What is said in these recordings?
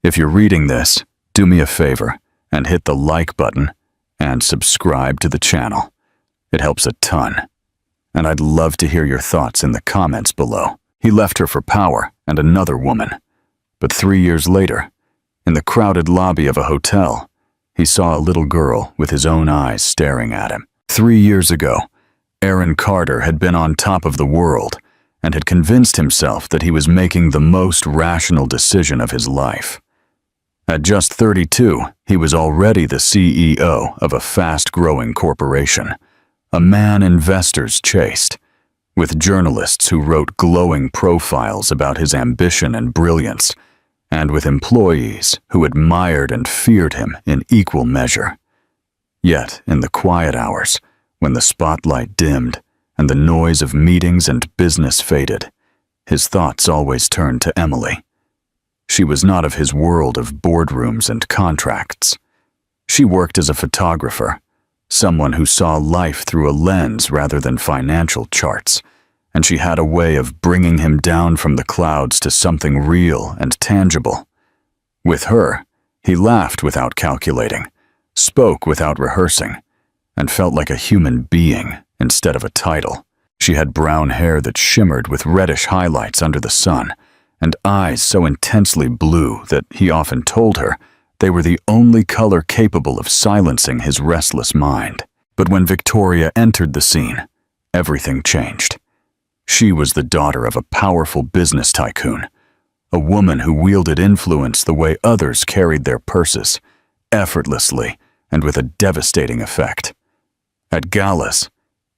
If you're reading this, do me a favor and hit the like button and subscribe to the channel. It helps a ton. And I'd love to hear your thoughts in the comments below. He left her for power and another woman. But 3 years later, in the crowded lobby of a hotel, he saw a little girl with his own eyes staring at him. 3 years ago, Aaron Carter had been on top of the world and had convinced himself that he was making the most rational decision of his life. At just 32, he was already the CEO of a fast-growing corporation, a man investors chased, with journalists who wrote glowing profiles about his ambition and brilliance, and with employees who admired and feared him in equal measure. Yet, in the quiet hours, when the spotlight dimmed and the noise of meetings and business faded, his thoughts always turned to Emily. She was not of his world of boardrooms and contracts. She worked as a photographer, someone who saw life through a lens rather than financial charts, and she had a way of bringing him down from the clouds to something real and tangible. With her, he laughed without calculating, spoke without rehearsing, and felt like a human being instead of a title. She had brown hair that shimmered with reddish highlights under the sun, and eyes so intensely blue that he often told her they were the only color capable of silencing his restless mind. But when Victoria entered the scene, everything changed. She was the daughter of a powerful business tycoon, a woman who wielded influence the way others carried their purses, effortlessly and with a devastating effect. At galas,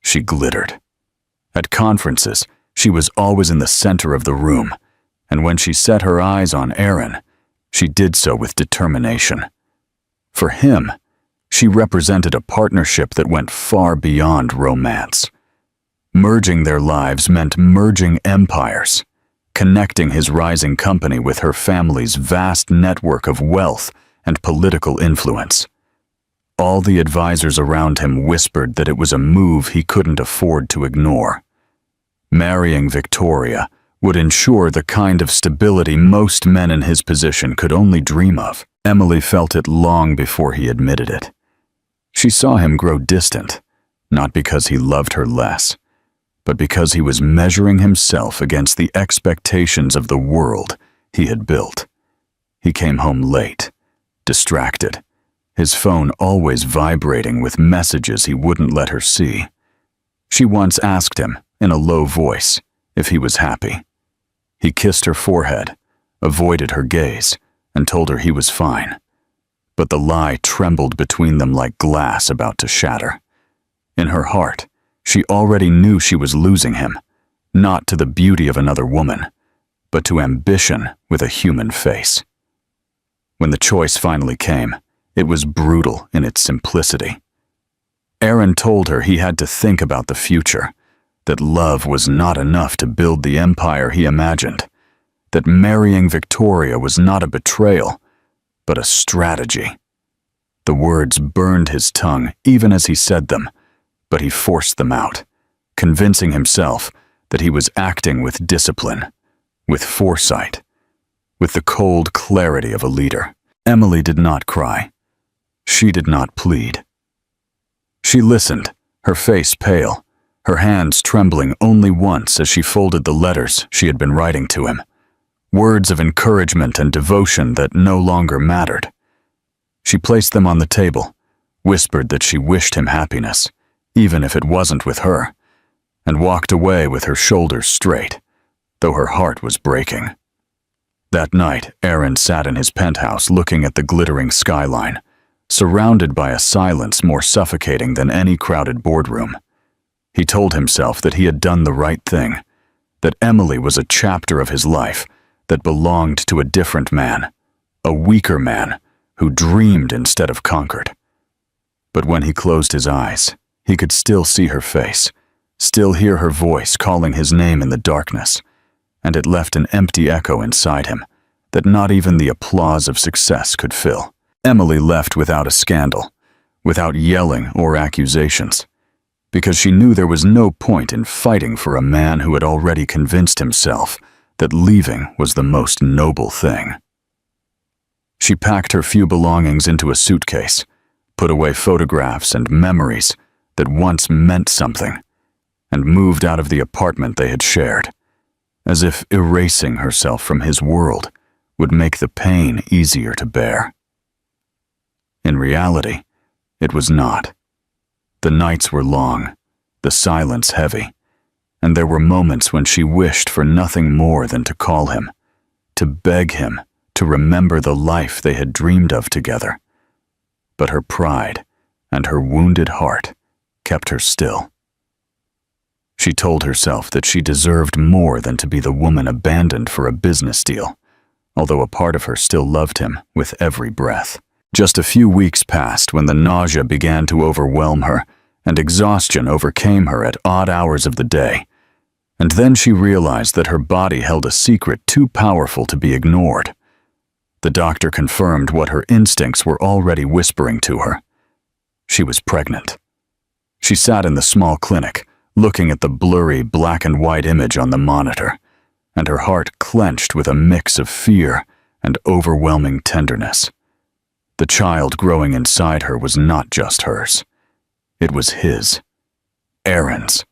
she glittered. At conferences, she was always in the center of the room, and when she set her eyes on Aaron, she did so with determination. For him, she represented a partnership that went far beyond romance. Merging their lives meant merging empires, connecting his rising company with her family's vast network of wealth and political influence. All the advisors around him whispered that it was a move he couldn't afford to ignore. Marrying Victoria would ensure the kind of stability most men in his position could only dream of. Emily felt it long before he admitted it. She saw him grow distant, not because he loved her less, but because he was measuring himself against the expectations of the world he had built. He came home late, distracted, his phone always vibrating with messages he wouldn't let her see. She once asked him, in a low voice, if he was happy. He kissed her forehead, avoided her gaze, and told her he was fine. But the lie trembled between them like glass about to shatter. In her heart, she already knew she was losing him, not to the beauty of another woman, but to ambition with a human face. When the choice finally came, it was brutal in its simplicity. Aaron told her he had to think about the future, that love was not enough to build the empire he imagined, that marrying Victoria was not a betrayal, but a strategy. The words burned his tongue even as he said them, but he forced them out, convincing himself that he was acting with discipline, with foresight, with the cold clarity of a leader. Emily did not cry. She did not plead. She listened, her face pale, her hands trembling only once as she folded the letters she had been writing to him, words of encouragement and devotion that no longer mattered. She placed them on the table, whispered that she wished him happiness, even if it wasn't with her, and walked away with her shoulders straight, though her heart was breaking. That night, Aaron sat in his penthouse looking at the glittering skyline, surrounded by a silence more suffocating than any crowded boardroom. He told himself that he had done the right thing, that Emily was a chapter of his life that belonged to a different man, a weaker man who dreamed instead of conquered. But when he closed his eyes, he could still see her face, still hear her voice calling his name in the darkness, and it left an empty echo inside him that not even the applause of success could fill. Emily left without a scandal, without yelling or accusations, because she knew there was no point in fighting for a man who had already convinced himself that leaving was the most noble thing. She packed her few belongings into a suitcase, put away photographs and memories that once meant something, and moved out of the apartment they had shared, as if erasing herself from his world would make the pain easier to bear. In reality, it was not. The nights were long, the silence heavy, and there were moments when she wished for nothing more than to call him, to beg him to remember the life they had dreamed of together. But her pride and her wounded heart kept her still. She told herself that she deserved more than to be the woman abandoned for a business deal, although a part of her still loved him with every breath. Just a few weeks passed when the nausea began to overwhelm her and exhaustion overcame her at odd hours of the day. And then she realized that her body held a secret too powerful to be ignored. The doctor confirmed what her instincts were already whispering to her. She was pregnant. She sat in the small clinic, looking at the blurry black and white image on the monitor, and her heart clenched with a mix of fear and overwhelming tenderness. The child growing inside her was not just hers. It was his. Aaron's.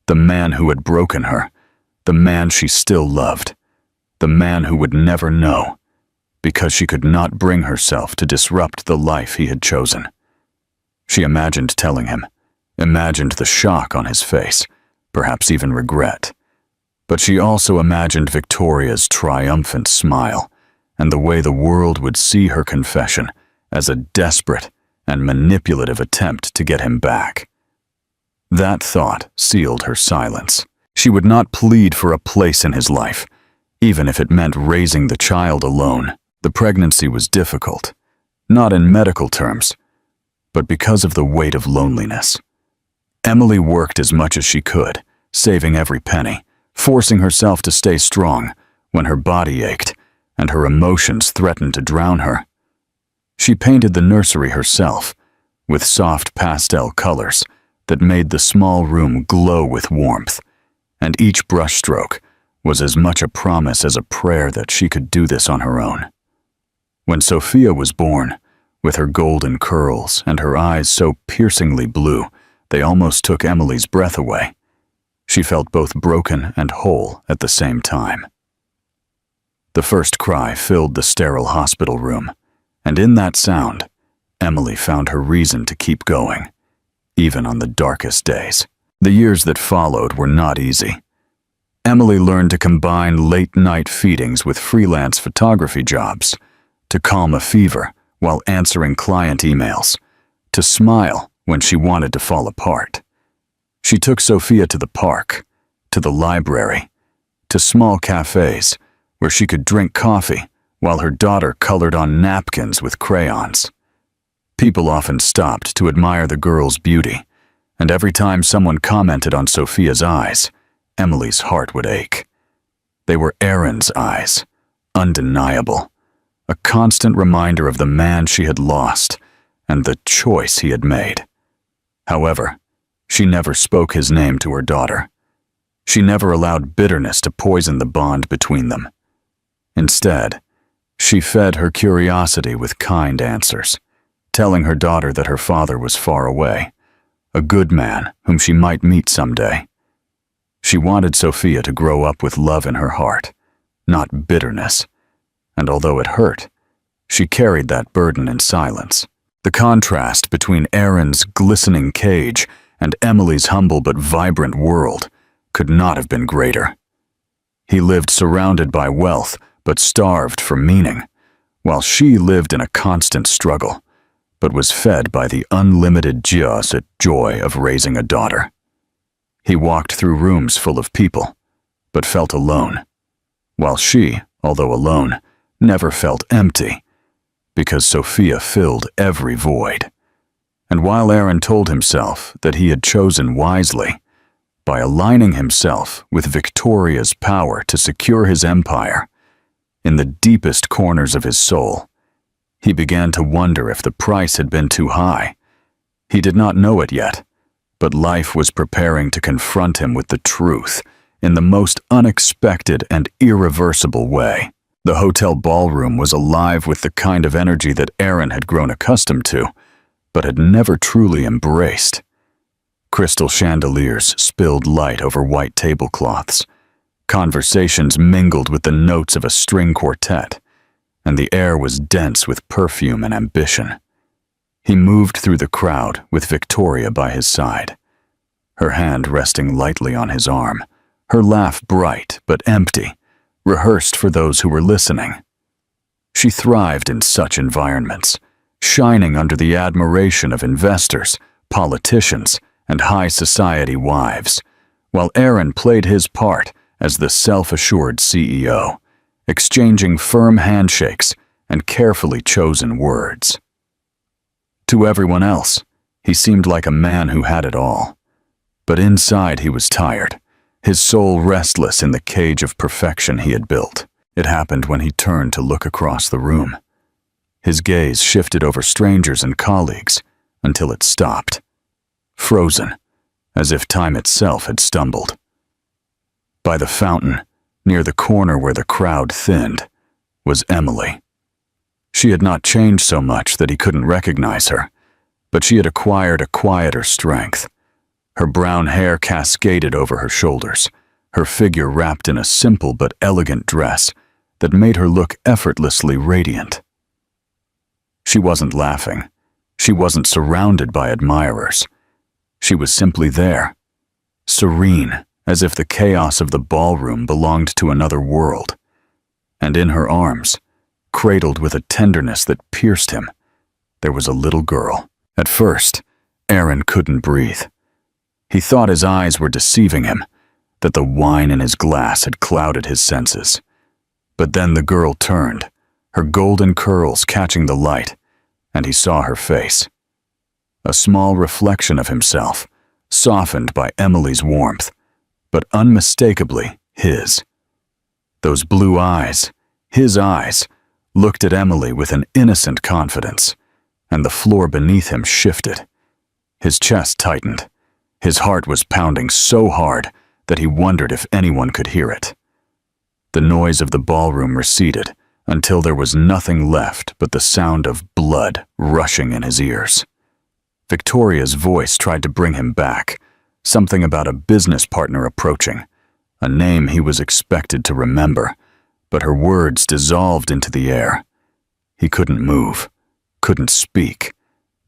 The man who had broken her. The man she still loved. The man who would never know, because she could not bring herself to disrupt the life he had chosen. She imagined telling him, imagined the shock on his face, perhaps even regret. But she also imagined Victoria's triumphant smile and the way the world would see her confession as a desperate and manipulative attempt to get him back. That thought sealed her silence. She would not plead for a place in his life, even if it meant raising the child alone. The pregnancy was difficult, not in medical terms, but because of the weight of loneliness. Emily worked as much as she could, saving every penny, forcing herself to stay strong when her body ached and her emotions threatened to drown her. She painted the nursery herself, with soft pastel colors that made the small room glow with warmth, and each brushstroke was as much a promise as a prayer that she could do this on her own. When Sophia was born, with her golden curls and her eyes so piercingly blue they almost took Emily's breath away, she felt both broken and whole at the same time. The first cry filled the sterile hospital room, and in that sound, Emily found her reason to keep going, even on the darkest days. The years that followed were not easy. Emily learned to combine late-night feedings with freelance photography jobs, to calm a fever while answering client emails, to smile when she wanted to fall apart. She took Sophia to the park, to the library, to small cafes where she could drink coffee while her daughter colored on napkins with crayons. People often stopped to admire the girl's beauty, and every time someone commented on Sophia's eyes, Emily's heart would ache. They were Aaron's eyes, undeniable, a constant reminder of the man she had lost and the choice he had made. However, she never spoke his name to her daughter. She never allowed bitterness to poison the bond between them. Instead, she fed her curiosity with kind answers, telling her daughter that her father was far away, a good man whom she might meet someday. She wanted Sophia to grow up with love in her heart, not bitterness, and although it hurt, she carried that burden in silence. The contrast between Aaron's glistening cage and Emily's humble but vibrant world could not have been greater. He lived surrounded by wealth but starved for meaning, while she lived in a constant struggle, but was fed by the unlimited joy of raising a daughter. He walked through rooms full of people, but felt alone, while she, although alone, never felt empty, because Sophia filled every void. And while Aaron told himself that he had chosen wisely, by aligning himself with Victoria's power to secure his empire, in the deepest corners of his soul, he began to wonder if the price had been too high. He did not know it yet, but life was preparing to confront him with the truth in the most unexpected and irreversible way. The hotel ballroom was alive with the kind of energy that Aaron had grown accustomed to, but had never truly embraced. Crystal chandeliers spilled light over white tablecloths. Conversations mingled with the notes of a string quartet, and the air was dense with perfume and ambition. He moved through the crowd with Victoria by his side, her hand resting lightly on his arm, her laugh bright but empty, rehearsed for those who were listening. She thrived in such environments, shining under the admiration of investors, politicians, and high society wives, while Aaron played his part as the self-assured CEO, exchanging firm handshakes and carefully chosen words. To everyone else, he seemed like a man who had it all. But inside he was tired, his soul restless in the cage of perfection he had built. It happened when he turned to look across the room. His gaze shifted over strangers and colleagues until it stopped, frozen, as if time itself had stumbled. By the fountain, near the corner where the crowd thinned, was Emily. She had not changed so much that he couldn't recognize her, but she had acquired a quieter strength. Her brown hair cascaded over her shoulders, her figure wrapped in a simple but elegant dress that made her look effortlessly radiant. She wasn't laughing. She wasn't surrounded by admirers. She was simply there, serene, as if the chaos of the ballroom belonged to another world. And in her arms, cradled with a tenderness that pierced him, there was a little girl. At first, Aaron couldn't breathe. He thought his eyes were deceiving him, that the wine in his glass had clouded his senses. But then the girl turned, her golden curls catching the light, and he saw her face. A small reflection of himself, softened by Emily's warmth, but unmistakably his. Those blue eyes, his eyes, looked at Emily with an innocent confidence, and the floor beneath him shifted. His chest tightened. His heart was pounding so hard that he wondered if anyone could hear it. The noise of the ballroom receded until there was nothing left but the sound of blood rushing in his ears. Victoria's voice tried to bring him back, something about a business partner approaching, a name he was expected to remember, but her words dissolved into the air. He couldn't move, couldn't speak,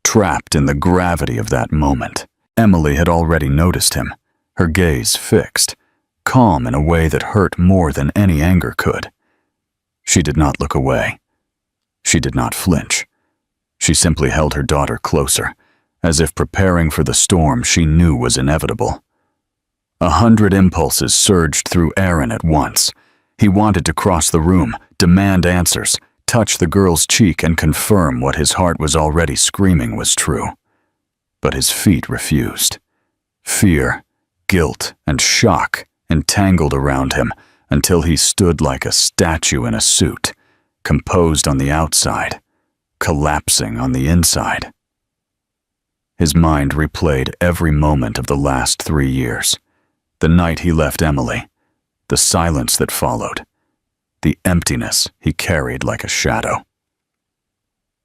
trapped in the gravity of that moment. Emily had already noticed him, her gaze fixed, calm in a way that hurt more than any anger could. She did not look away. She did not flinch. She simply held her daughter closer, as if preparing for the storm she knew was inevitable. 100 impulses surged through Aaron at once. He wanted to cross the room, demand answers, touch the girl's cheek and confirm what his heart was already screaming was true. But his feet refused. Fear, guilt, and shock entangled around him until he stood like a statue in a suit, composed on the outside, collapsing on the inside. His mind replayed every moment of the last 3 years. The night he left Emily, the silence that followed, the emptiness he carried like a shadow.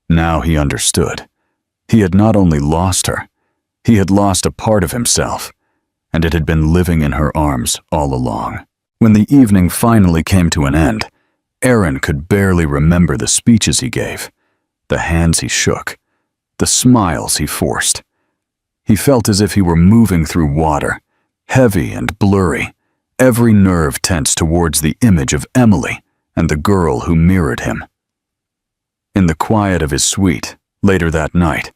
Now he understood. He had not only lost her, he had lost a part of himself, and it had been living in her arms all along. When the evening finally came to an end, Aaron could barely remember the speeches he gave, the hands he shook, the smiles he forced. He felt as if he were moving through water, heavy and blurry, every nerve tense towards the image of Emily and the girl who mirrored him. In the quiet of his suite, later that night,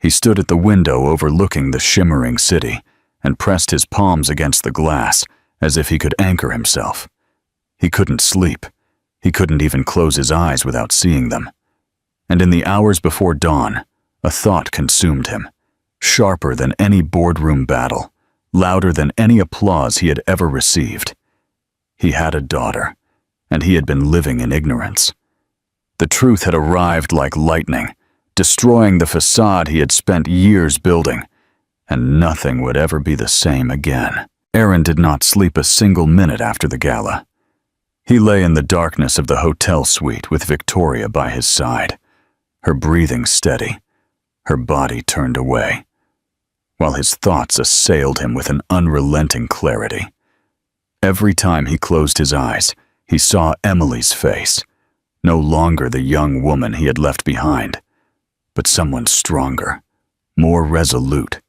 he stood at the window overlooking the shimmering city and pressed his palms against the glass as if he could anchor himself. He couldn't sleep. He couldn't even close his eyes without seeing them. And in the hours before dawn, a thought consumed him, sharper than any boardroom battle, louder than any applause he had ever received. He had a daughter, and he had been living in ignorance. The truth had arrived like lightning, destroying the facade he had spent years building, and nothing would ever be the same again. Aaron did not sleep a single minute after the gala. He lay in the darkness of the hotel suite with Victoria by his side, her breathing steady, her body turned away, while his thoughts assailed him with an unrelenting clarity. Every time he closed his eyes, he saw Emily's face, no longer the young woman he had left behind, but someone stronger, more resolute,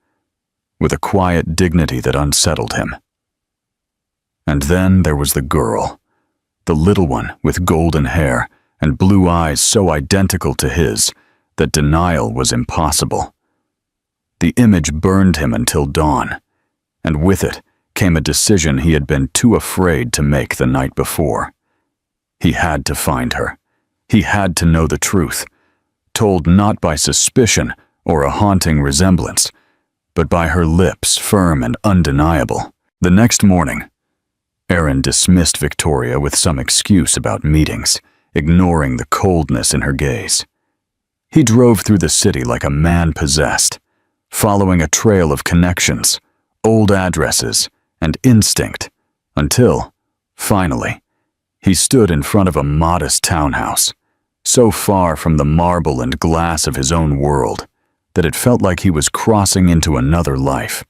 with a quiet dignity that unsettled him. And then there was the girl, the little one with golden hair and blue eyes so identical to his that denial was impossible. The image burned him until dawn, and with it came a decision he had been too afraid to make the night before. He had to find her. He had to know the truth, told not by suspicion or a haunting resemblance, but by her lips, firm and undeniable. The next morning, Aaron dismissed Victoria with some excuse about meetings, ignoring the coldness in her gaze. He drove through the city like a man possessed, following a trail of connections, old addresses, and instinct, until, finally, he stood in front of a modest townhouse, so far from the marble and glass of his own world that it felt like he was crossing into another life.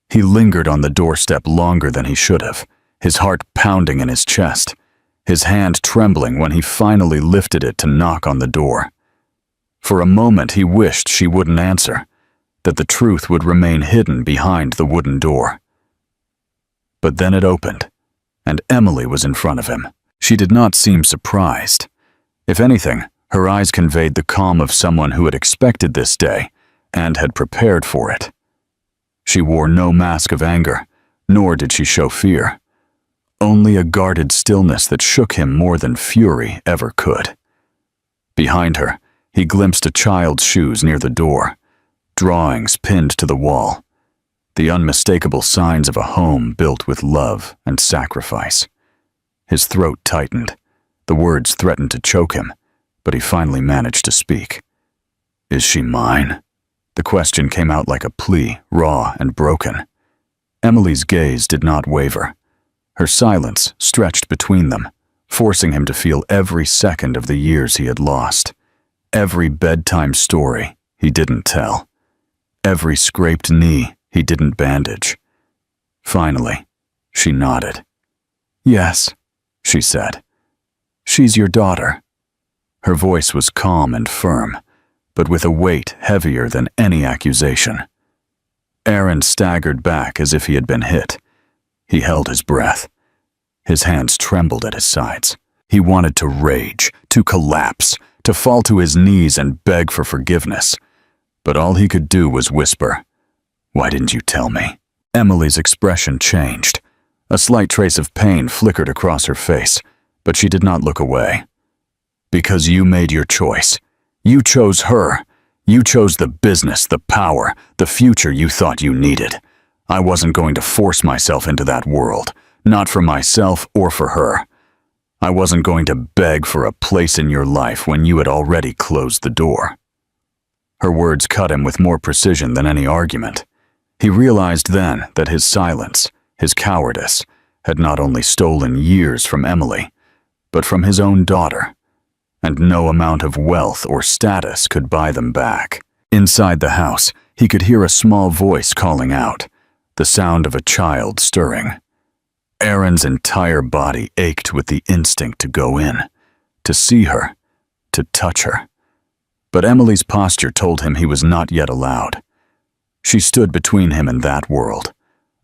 He lingered on the doorstep longer than he should have, his heart pounding in his chest, his hand trembling when he finally lifted it to knock on the door. For a moment he wished she wouldn't answer, that the truth would remain hidden behind the wooden door. But then it opened, and Emily was in front of him. She did not seem surprised. If anything, her eyes conveyed the calm of someone who had expected this day and had prepared for it. She wore no mask of anger, nor did she show fear. Only a guarded stillness that shook him more than fury ever could. Behind her, he glimpsed a child's shoes near the door, drawings pinned to the wall, the unmistakable signs of a home built with love and sacrifice. His throat tightened. The words threatened to choke him, but he finally managed to speak. "Is she mine?" The question came out like a plea, raw and broken. Emily's gaze did not waver. Her silence stretched between them, forcing him to feel every second of the years he had lost, every bedtime story he didn't tell, every scraped knee he didn't bandage. Finally, she nodded. "Yes," she said. "She's your daughter." Her voice was calm and firm, but with a weight heavier than any accusation. Aaron staggered back as if he had been hit. He held his breath. His hands trembled at his sides. He wanted to rage, to collapse, to fall to his knees and beg for forgiveness. But all he could do was whisper, "Why didn't you tell me?" Emily's expression changed. A slight trace of pain flickered across her face, but she did not look away. "Because you made your choice. You chose her. You chose the business, the power, the future you thought you needed. I wasn't going to force myself into that world, not for myself or for her. I wasn't going to beg for a place in your life when you had already closed the door." Her words cut him with more precision than any argument. He realized then that his silence, his cowardice, had not only stolen years from Emily, but from his own daughter, and no amount of wealth or status could buy them back. Inside the house, he could hear a small voice calling out, the sound of a child stirring. Aaron's entire body ached with the instinct to go in, to see her, to touch her. But Emily's posture told him he was not yet allowed. She stood between him and that world,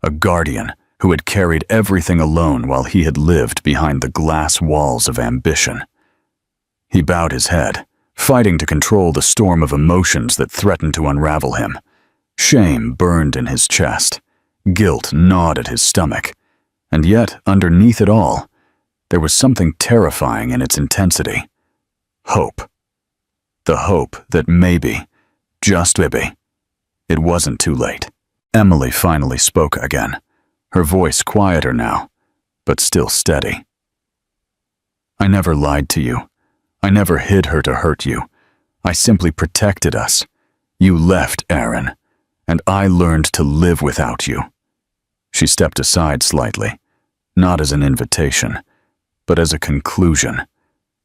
a guardian who had carried everything alone while he had lived behind the glass walls of ambition. He bowed his head, fighting to control the storm of emotions that threatened to unravel him. Shame burned in his chest. Guilt gnawed at his stomach. And yet, underneath it all, there was something terrifying in its intensity. Hope. The hope that maybe, just maybe, it wasn't too late. Emily finally spoke again, her voice quieter now, but still steady. "I never lied to you. I never hid her to hurt you. I simply protected us. You left, Aaron, and I learned to live without you." She stepped aside slightly, not as an invitation, but as a conclusion,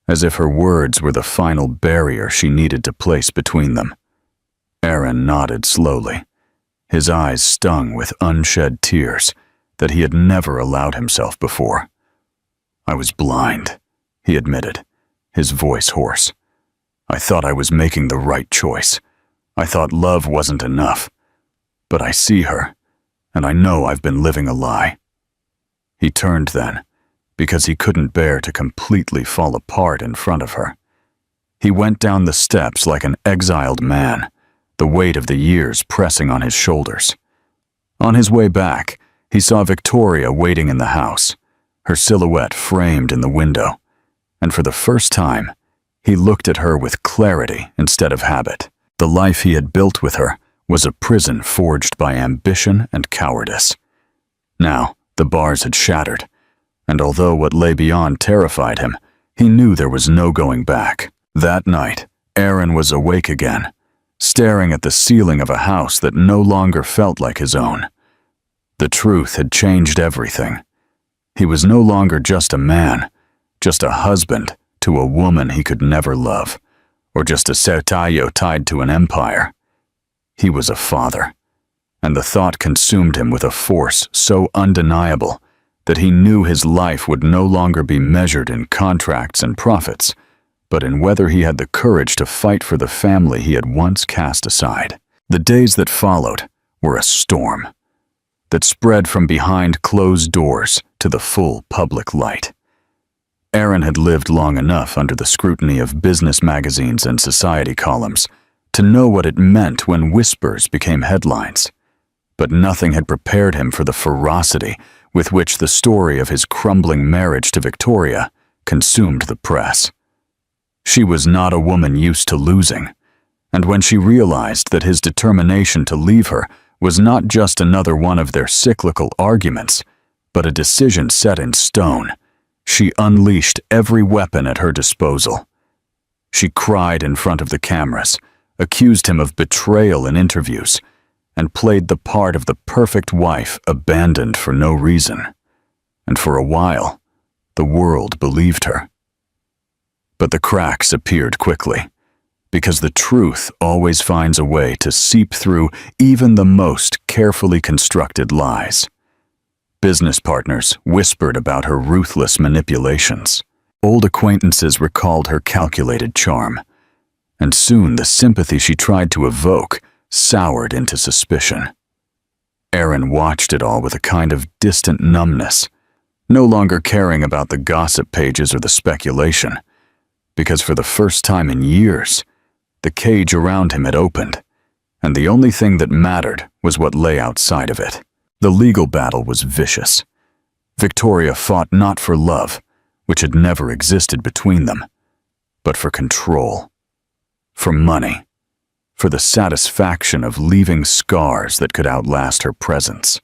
as if her words were the final barrier she needed to place between them. Aaron nodded slowly, his eyes stung with unshed tears that he had never allowed himself before. "I was blind," he admitted, his voice hoarse. "I thought I was making the right choice. I thought love wasn't enough. But I see her, and I know I've been living a lie." He turned then, because he couldn't bear to completely fall apart in front of her. He went down the steps like an exiled man, the weight of the years pressing on his shoulders. On his way back, he saw Victoria waiting in the house, her silhouette framed in the window, and for the first time, he looked at her with clarity instead of habit. The life he had built with her was a prison forged by ambition and cowardice. Now, the bars had shattered, and although what lay beyond terrified him, he knew there was no going back. That night, Aaron was awake again, staring at the ceiling of a house that no longer felt like his own. The truth had changed everything. He was no longer just a man, just a husband to a woman he could never love, or just a sertayo tied to an empire. He was a father, and the thought consumed him with a force so undeniable that he knew his life would no longer be measured in contracts and profits, but in whether he had the courage to fight for the family he had once cast aside. The days that followed were a storm that spread from behind closed doors to the full public light. Aaron had lived long enough under the scrutiny of business magazines and society columns to know what it meant when whispers became headlines, but nothing had prepared him for the ferocity with which the story of his crumbling marriage to Victoria consumed the press. She was not a woman used to losing, and when she realized that his determination to leave her was not just another one of their cyclical arguments, but a decision set in stone, she unleashed every weapon at her disposal. She cried in front of the cameras, accused him of betrayal in interviews, and played the part of the perfect wife abandoned for no reason. And for a while, the world believed her. But the cracks appeared quickly, because the truth always finds a way to seep through even the most carefully constructed lies. Business partners whispered about her ruthless manipulations. Old acquaintances recalled her calculated charm, and soon the sympathy she tried to evoke soured into suspicion. Aaron watched it all with a kind of distant numbness, no longer caring about the gossip pages or the speculation, because for the first time in years, the cage around him had opened, and the only thing that mattered was what lay outside of it. The legal battle was vicious. Victoria fought not for love, which had never existed between them, but for control, for money, for the satisfaction of leaving scars that could outlast her presence.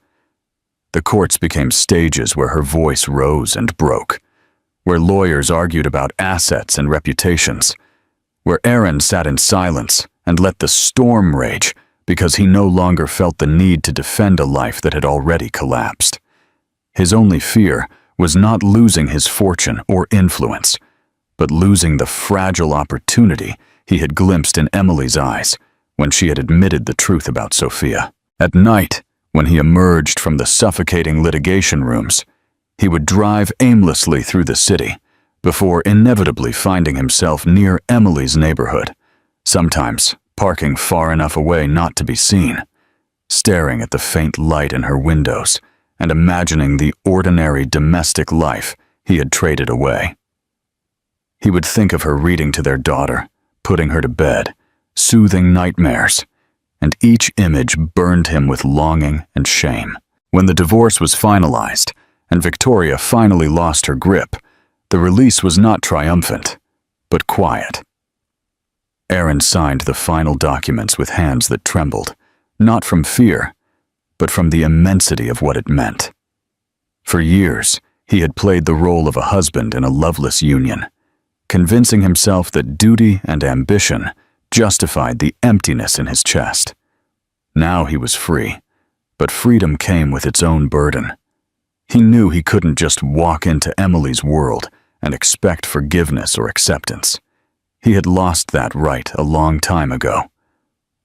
The courts became stages where her voice rose and broke, where lawyers argued about assets and reputations, where Aaron sat in silence and let the storm rage because he no longer felt the need to defend a life that had already collapsed. His only fear was not losing his fortune or influence, but losing the fragile opportunity he had glimpsed in Emily's eyes when she had admitted the truth about Sophia. At night, when he emerged from the suffocating litigation rooms, he would drive aimlessly through the city before inevitably finding himself near Emily's neighborhood, sometimes parking far enough away not to be seen, staring at the faint light in her windows and imagining the ordinary domestic life he had traded away. He would think of her reading to their daughter, putting her to bed, soothing nightmares, and each image burned him with longing and shame. When the divorce was finalized and Victoria finally lost her grip, the release was not triumphant, but quiet. Aaron signed the final documents with hands that trembled, not from fear, but from the immensity of what it meant. For years, he had played the role of a husband in a loveless union, convincing himself that duty and ambition justified the emptiness in his chest. Now he was free, but freedom came with its own burden. He knew he couldn't just walk into Emily's world and expect forgiveness or acceptance. He had lost that right a long time ago.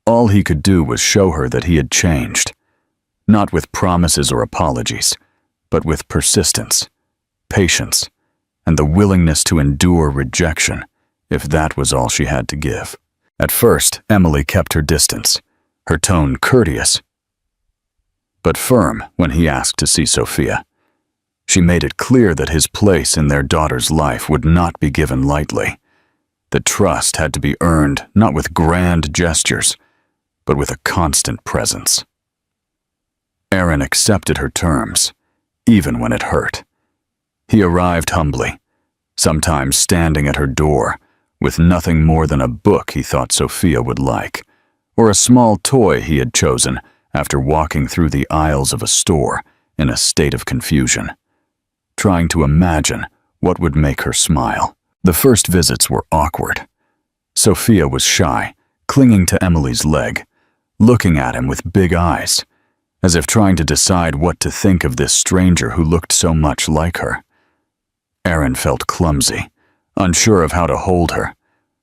All he could do was show her that he had changed, not with promises or apologies, but with persistence, patience, and the willingness to endure rejection, if that was all she had to give. At first, Emily kept her distance, her tone courteous, but firm when he asked to see Sophia. She made it clear that his place in their daughter's life would not be given lightly, that trust had to be earned not with grand gestures, but with a constant presence. Aaron accepted her terms, even when it hurt. He arrived humbly, sometimes standing at her door, with nothing more than a book he thought Sophia would like, or a small toy he had chosen after walking through the aisles of a store in a state of confusion, trying to imagine what would make her smile. The first visits were awkward. Sophia was shy, clinging to Emily's leg, looking at him with big eyes, as if trying to decide what to think of this stranger who looked so much like her. Aaron felt clumsy, unsure of how to hold her,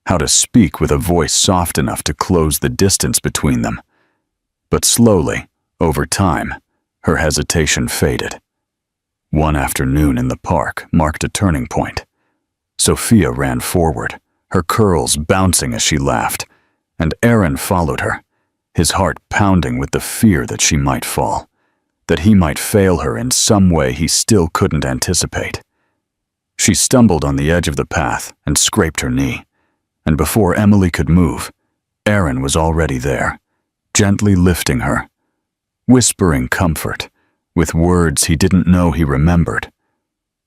how to speak with a voice soft enough to close the distance between them. But slowly, over time, her hesitation faded. One afternoon in the park marked a turning point. Sophia ran forward, her curls bouncing as she laughed, and Aaron followed her, his heart pounding with the fear that she might fall, that he might fail her in some way he still couldn't anticipate. She stumbled on the edge of the path and scraped her knee, and before Emily could move, Aaron was already there, gently lifting her, whispering comfort, with words he didn't know he remembered,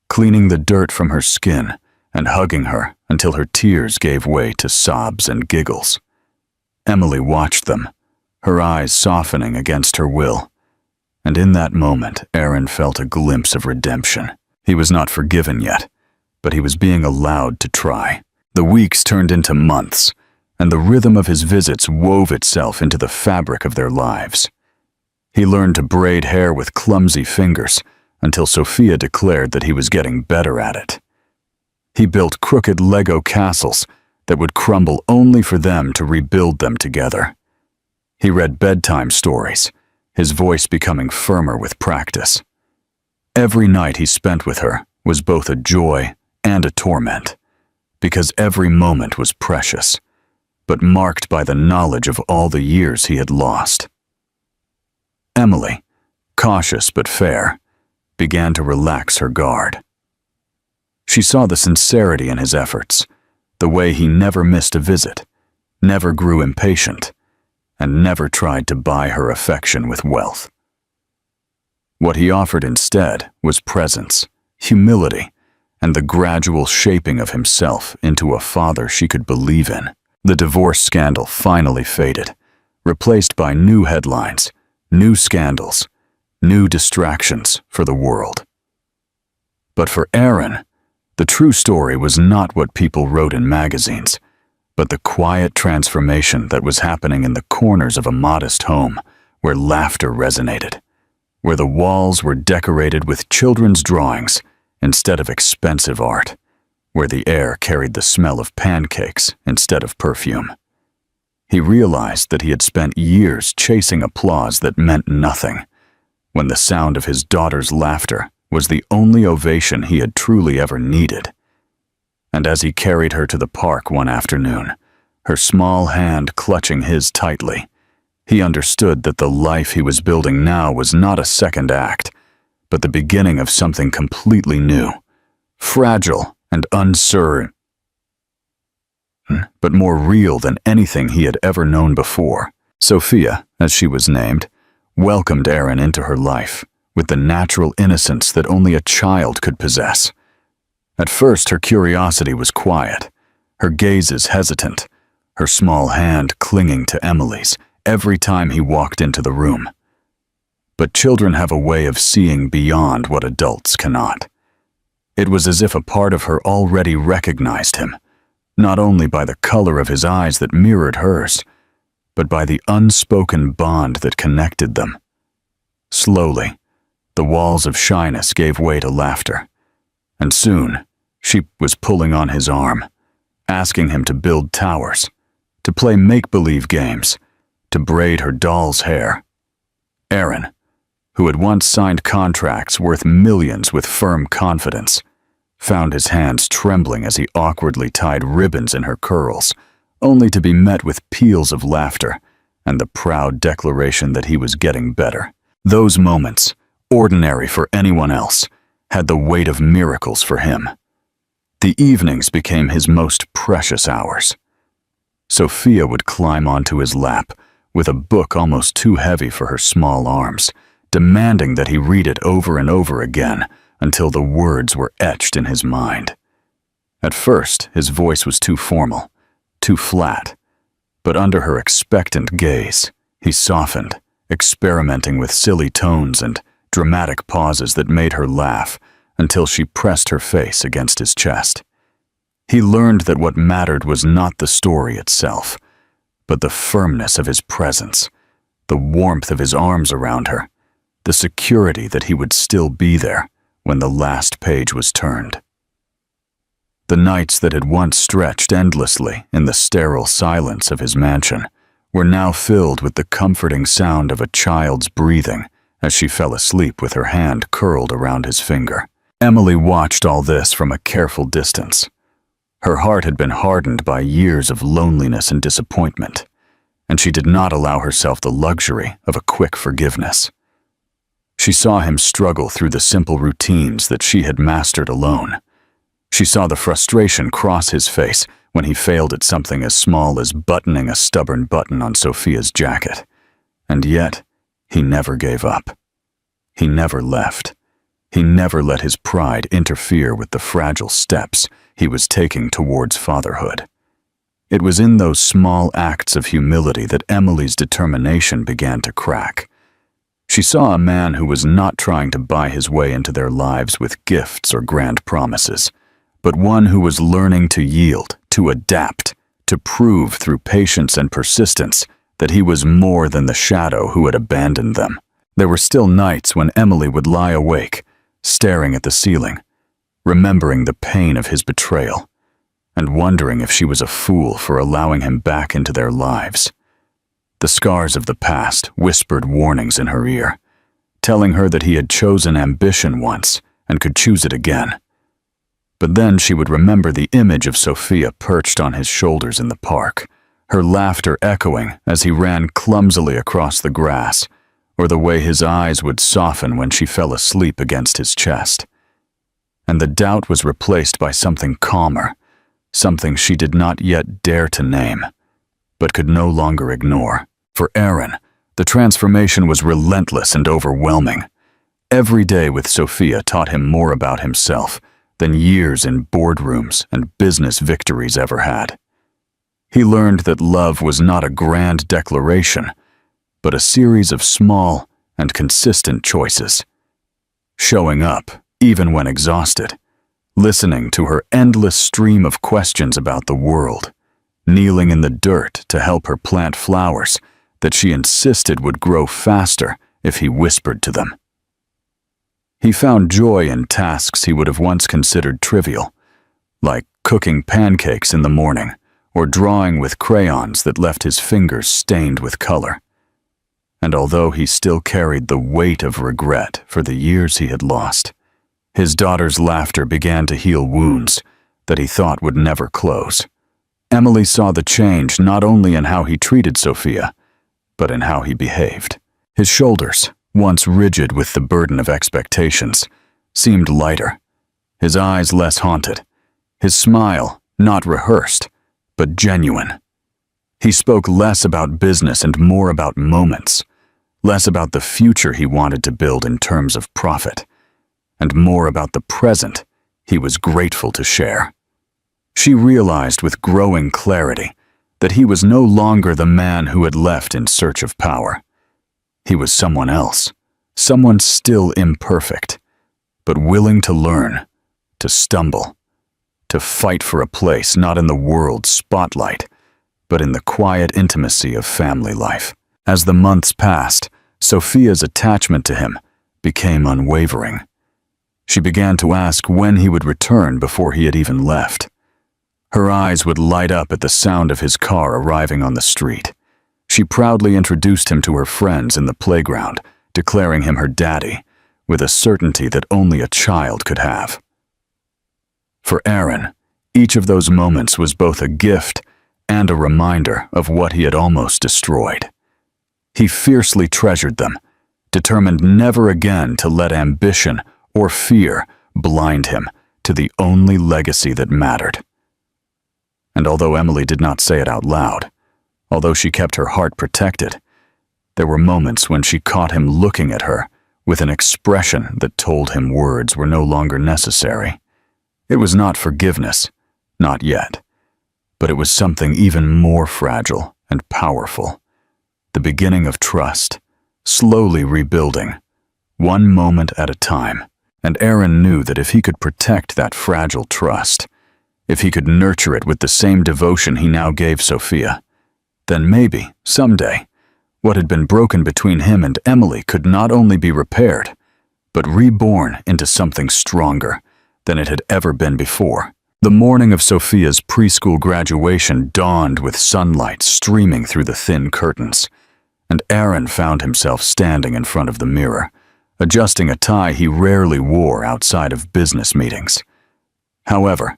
cleaning the dirt from her skin and hugging her until her tears gave way to sobs and giggles. Emily watched them, her eyes softening against her will, and in that moment Aaron felt a glimpse of redemption. He was not forgiven yet, but he was being allowed to try. The weeks turned into months, and the rhythm of his visits wove itself into the fabric of their lives. He learned to braid hair with clumsy fingers until Sophia declared that he was getting better at it. He built crooked Lego castles that would crumble only for them to rebuild them together. He read bedtime stories, his voice becoming firmer with practice. Every night he spent with her was both a joy and a torment, because every moment was precious, but marked by the knowledge of all the years he had lost. Emily, cautious but fair, began to relax her guard. She saw the sincerity in his efforts, the way he never missed a visit, never grew impatient, and never tried to buy her affection with wealth. What he offered instead was presence, humility, and the gradual shaping of himself into a father she could believe in. The divorce scandal finally faded, replaced by new headlines, new scandals, new distractions for the world. But for Aaron, the true story was not what people wrote in magazines, but the quiet transformation that was happening in the corners of a modest home where laughter resonated, where the walls were decorated with children's drawings instead of expensive art, where the air carried the smell of pancakes instead of perfume. He realized that he had spent years chasing applause that meant nothing, when the sound of his daughter's laughter was the only ovation he had truly ever needed. And as he carried her to the park one afternoon, her small hand clutching his tightly, he understood that the life he was building now was not a second act, but the beginning of something completely new, fragile and uncertain, but more real than anything he had ever known before. Sophia, as she was named, welcomed Aaron into her life with the natural innocence that only a child could possess. At first, her curiosity was quiet, her gazes hesitant, her small hand clinging to Emily's every time he walked into the room. But children have a way of seeing beyond what adults cannot. It was as if a part of her already recognized him, not only by the color of his eyes that mirrored hers, but by the unspoken bond that connected them. Slowly, the walls of shyness gave way to laughter, and soon She was pulling on his arm, asking him to build towers, to play make-believe games, to braid her doll's hair. Aaron, who had once signed contracts worth millions with firm confidence, found his hands trembling as he awkwardly tied ribbons in her curls, only to be met with peals of laughter and the proud declaration that he was getting better. Those moments, ordinary for anyone else, had the weight of miracles for him. The evenings became his most precious hours. Sophia would climb onto his lap with a book almost too heavy for her small arms, demanding that he read it over and over again until the words were etched in his mind. At first, his voice was too formal, too flat, but under her expectant gaze, he softened, experimenting with silly tones and dramatic pauses that made her laugh until she pressed her face against his chest. He learned that what mattered was not the story itself, but the firmness of his presence, the warmth of his arms around her, the security that he would still be there when the last page was turned. The nights that had once stretched endlessly in the sterile silence of his mansion were now filled with the comforting sound of a child's breathing as she fell asleep with her hand curled around his finger. Emily watched all this from a careful distance. Her heart had been hardened by years of loneliness and disappointment, and she did not allow herself the luxury of a quick forgiveness. She saw him struggle through the simple routines that she had mastered alone. She saw the frustration cross his face when he failed at something as small as buttoning a stubborn button on Sophia's jacket. And yet, he never gave up. He never left. He never let his pride interfere with the fragile steps he was taking towards fatherhood. It was in those small acts of humility that Emily's determination began to crack. She saw a man who was not trying to buy his way into their lives with gifts or grand promises, but one who was learning to yield, to adapt, to prove through patience and persistence that he was more than the shadow who had abandoned them. There were still nights when Emily would lie awake, staring at the ceiling, remembering the pain of his betrayal, and wondering if she was a fool for allowing him back into their lives. The scars of the past whispered warnings in her ear, telling her that he had chosen ambition once and could choose it again. But then she would remember the image of Sophia perched on his shoulders in the park, her laughter echoing as he ran clumsily across the grass, or the way his eyes would soften when she fell asleep against his chest. And the doubt was replaced by something calmer, something she did not yet dare to name, but could no longer ignore. For Aaron, the transformation was relentless and overwhelming. Every day with Sophia taught him more about himself than years in boardrooms and business victories ever had. He learned that love was not a grand declaration, but a series of small and consistent choices. Showing up, even when exhausted, listening to her endless stream of questions about the world, kneeling in the dirt to help her plant flowers that she insisted would grow faster if he whispered to them. He found joy in tasks he would have once considered trivial, like cooking pancakes in the morning or drawing with crayons that left his fingers stained with color. And although he still carried the weight of regret for the years he had lost, his daughter's laughter began to heal wounds that he thought would never close. Emily saw the change not only in how he treated Sophia, but in how he behaved. His shoulders, once rigid with the burden of expectations, seemed lighter, his eyes less haunted, his smile not rehearsed, but genuine. He spoke less about business and more about moments, less about the future he wanted to build in terms of profit, and more about the present he was grateful to share. She realized with growing clarity that he was no longer the man who had left in search of power. He was someone else, someone still imperfect, but willing to learn, to stumble, to fight for a place not in the world's spotlight, but in the quiet intimacy of family life. As the months passed, Sophia's attachment to him became unwavering. She began to ask when he would return before he had even left. Her eyes would light up at the sound of his car arriving on the street. She proudly introduced him to her friends in the playground, declaring him her daddy, with a certainty that only a child could have. For Aaron, each of those moments was both a gift and a reminder of what he had almost destroyed. He fiercely treasured them, determined never again to let ambition or fear blind him to the only legacy that mattered. And although Emily did not say it out loud, although she kept her heart protected, there were moments when she caught him looking at her with an expression that told him words were no longer necessary. It was not forgiveness, not yet, but it was something even more fragile and powerful. The beginning of trust, slowly rebuilding, one moment at a time. And Aaron knew that if he could protect that fragile trust, if he could nurture it with the same devotion he now gave Sophia, then maybe, someday, what had been broken between him and Emily could not only be repaired, but reborn into something stronger than it had ever been before. The morning of Sophia's preschool graduation dawned with sunlight streaming through the thin curtains, and Aaron found himself standing in front of the mirror, adjusting a tie he rarely wore outside of business meetings. However,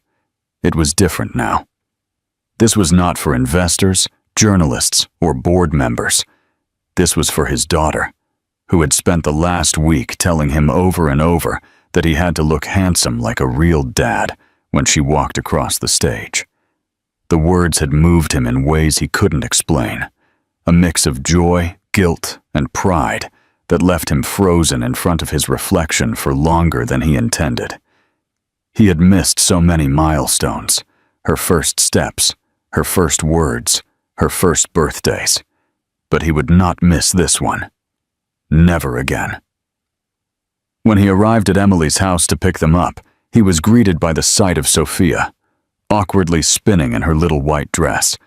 it was different now. This was not for investors, journalists, or board members. This was for his daughter, who had spent the last week telling him over and over that he had to look handsome like a real dad when she walked across the stage. The words had moved him in ways he couldn't explain, a mix of joy, guilt, and pride that left him frozen in front of his reflection for longer than he intended. He had missed so many milestones, her first steps, her first words, her first birthdays, but he would not miss this one. Never again. When he arrived at Emily's house to pick them up, he was greeted by the sight of Sophia, awkwardly spinning in her little white dress,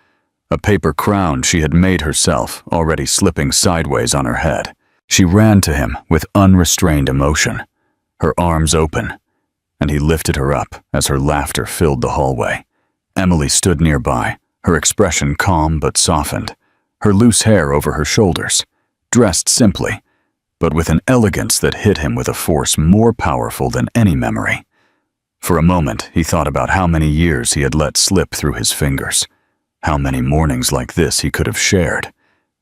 a paper crown she had made herself already slipping sideways on her head. She ran to him with unrestrained emotion, her arms open, and he lifted her up as her laughter filled the hallway. Emily stood nearby, her expression calm but softened, her loose hair over her shoulders, dressed simply, but with an elegance that hit him with a force more powerful than any memory. For a moment, he thought about how many years he had let slip through his fingers, how many mornings like this he could have shared,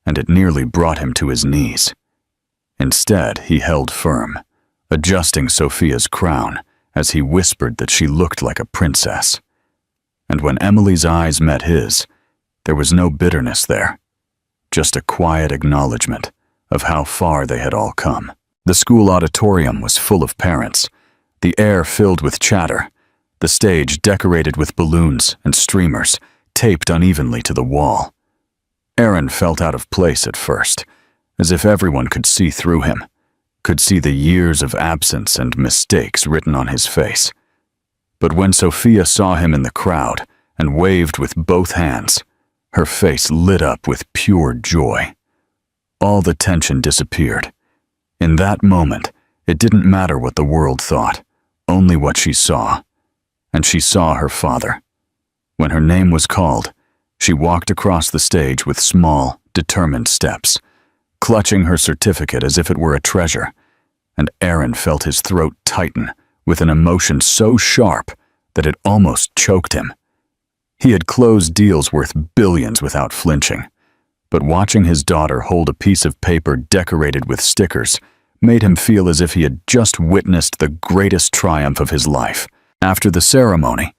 and it nearly brought him to his knees. Instead, he held firm, adjusting Sophia's crown as he whispered that she looked like a princess. And when Emily's eyes met his, there was no bitterness there, just a quiet acknowledgement of how far they had all come. The school auditorium was full of parents, the air filled with chatter, the stage decorated with balloons and streamers taped unevenly to the wall. Aaron felt out of place at first, as if everyone could see through him, could see the years of absence and mistakes written on his face. But when Sophia saw him in the crowd and waved with both hands, her face lit up with pure joy. All the tension disappeared. In that moment, it didn't matter what the world thought, only what she saw. And she saw her father. When her name was called, she walked across the stage with small, determined steps, clutching her certificate as if it were a treasure, and Aaron felt his throat tighten with an emotion so sharp that it almost choked him. He had closed deals worth billions without flinching, but watching his daughter hold a piece of paper decorated with stickers made him feel as if he had just witnessed the greatest triumph of his life. After the ceremony,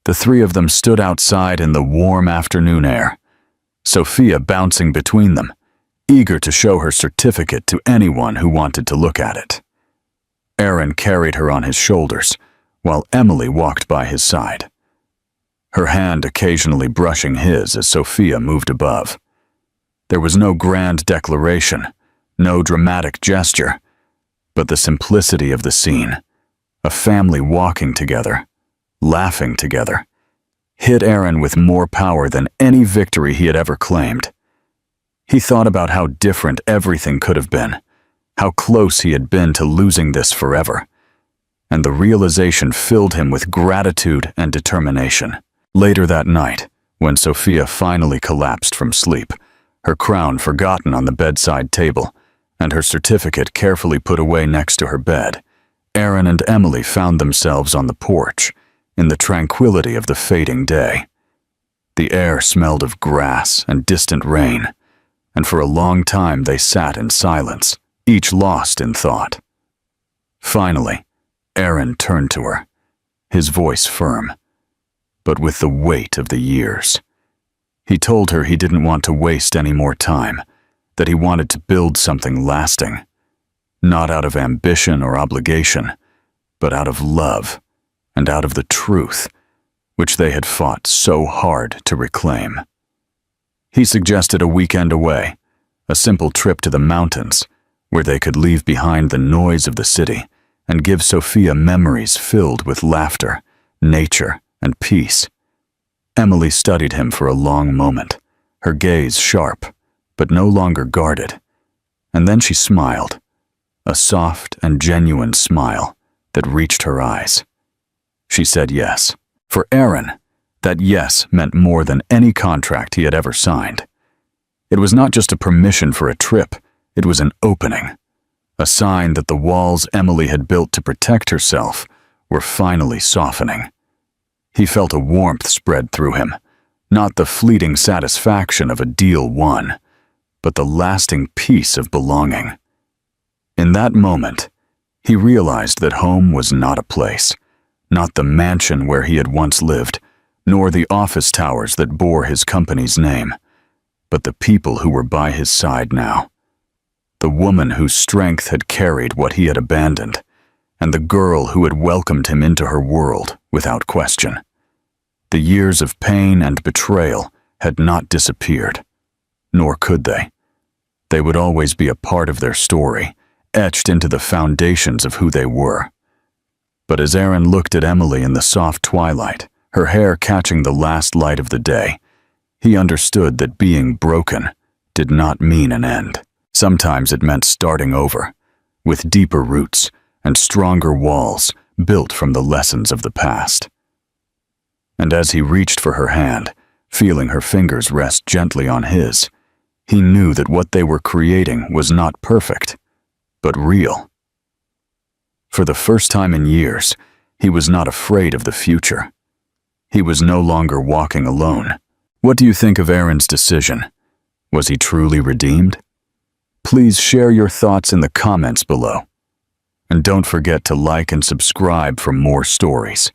the three of them stood outside in the warm afternoon air, Sophia bouncing between them, eager to show her certificate to anyone who wanted to look at it. Aaron carried her on his shoulders, while Emily walked by his side, her hand occasionally brushing his as Sophia moved above. There was no grand declaration, no dramatic gesture, but the simplicity of the scene, a family walking together, laughing together, hit Aaron with more power than any victory he had ever claimed. He thought about how different everything could have been, how close he had been to losing this forever. and the realization filled him with gratitude and determination. Later that night, when Sophia finally collapsed from sleep, her crown forgotten on the bedside table, and her certificate carefully put away next to her bed, Aaron and Emily found themselves on the porch, in the tranquility of the fading day. The air smelled of grass and distant rain, and for a long time they sat in silence, each lost in thought. Finally, Aaron turned to her, his voice firm, but with the weight of the years. He told her he didn't want to waste any more time, that he wanted to build something lasting, not out of ambition or obligation, but out of love and out of the truth, which they had fought so hard to reclaim. He suggested a weekend away, a simple trip to the mountains, where they could leave behind the noise of the city and give Sophia memories filled with laughter, nature, and peace. Emily studied him for a long moment, her gaze sharp, but no longer guarded, and then she smiled, a soft and genuine smile that reached her eyes. She said yes. For Aaron, that yes meant more than any contract he had ever signed. It was not just a permission for a trip, it was an opening, a sign that the walls Emily had built to protect herself were finally softening. He felt a warmth spread through him, not the fleeting satisfaction of a deal won, but the lasting peace of belonging. In that moment, he realized that home was not a place, not the mansion where he had once lived, nor the office towers that bore his company's name, but the people who were by his side now. The woman whose strength had carried what he had abandoned, and the girl who had welcomed him into her world without question. The years of pain and betrayal had not disappeared, nor could they. They would always be a part of their story, etched into the foundations of who they were. But as Aaron looked at Emily in the soft twilight, her hair catching the last light of the day, he understood that being broken did not mean an end. Sometimes it meant starting over, with deeper roots and stronger walls built from the lessons of the past. And as he reached for her hand, feeling her fingers rest gently on his, he knew that what they were creating was not perfect, but real. For the first time in years, he was not afraid of the future. He was no longer walking alone. What do you think of Aaron's decision? Was he truly redeemed? Please share your thoughts in the comments below. And don't forget to like and subscribe for more stories.